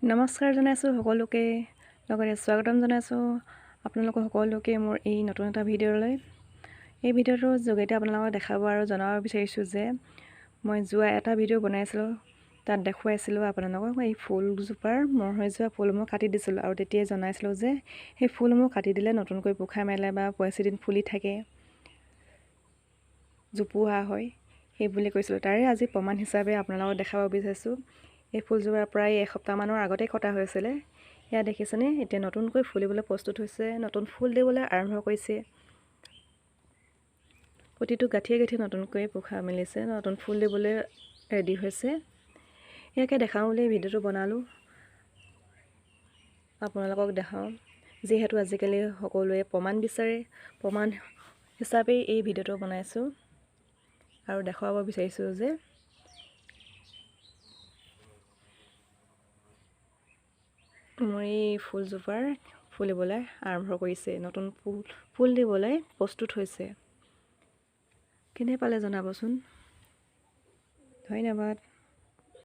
নমস্কাৰ জনাইছোঁ সকলোকে, লগতে স্বাগতম জনাইছোঁ আপোনালোক সকলোকে মোৰ এই নতুন এটা ভিডিঅ'লৈ। এই ভিডিঅ'টোৰ যোগেদি আপোনালোকক দেখাব আৰু জনাব বিচাৰিছোঁ যে মই যোৱা এটা ভিডিঅ' বনাইছিলোঁ, তাত দেখুৱাইছিলোঁ আপোনালোকক এই ফুলজোপাৰ মৰহি যোৱা ফুলসমূহ কাটি দিছিলোঁ আৰু তেতিয়াই জনাইছিলোঁ যে সেই ফুলসমূহ কাটি দিলে নতুনকৈ পোখা মেলে বা পইচিদিন ফুলি থাকে, জোপোহা হয়, সেই বুলি কৈছিলোঁ। তাৰে আজি প্ৰমাণ হিচাপে আপোনালোকক দেখাব বিচাৰিছোঁ। এই ফুলজোপা প্ৰায় এসপ্তাহমানৰ আগতেই কটা হৈছিলে। এয়া দেখিছেনে, এতিয়া নতুনকৈ ফুলিবলৈ প্ৰস্তুত হৈছে, নতুন ফুল দিবলৈ আৰম্ভ কৰিছে। প্ৰতিটো গাঁঠিয়ে গাঁঠিয়ে নতুনকৈ পোখা মেলিছে, নতুন ফুল দিবলৈ ৰেডি হৈছে। ইয়াকে দেখাওঁ বুলি ভিডিঅ'টো বনালোঁ, আপোনালোকক দেখাওঁ। যিহেতু আজিকালি সকলোৱে প্ৰমাণ বিচাৰে, প্ৰমাণ হিচাপেই এই ভিডিঅ'টো বনাইছোঁ আৰু দেখুৱাব বিচাৰিছোঁ যে মোৰ এই ফুলজোপাৰ ফুলিবলৈ আৰম্ভ কৰিছে, নতুন ফুল দিবলৈ প্ৰস্তুত হৈছে। কেনে পালে জনাবচোন। ধন্যবাদ।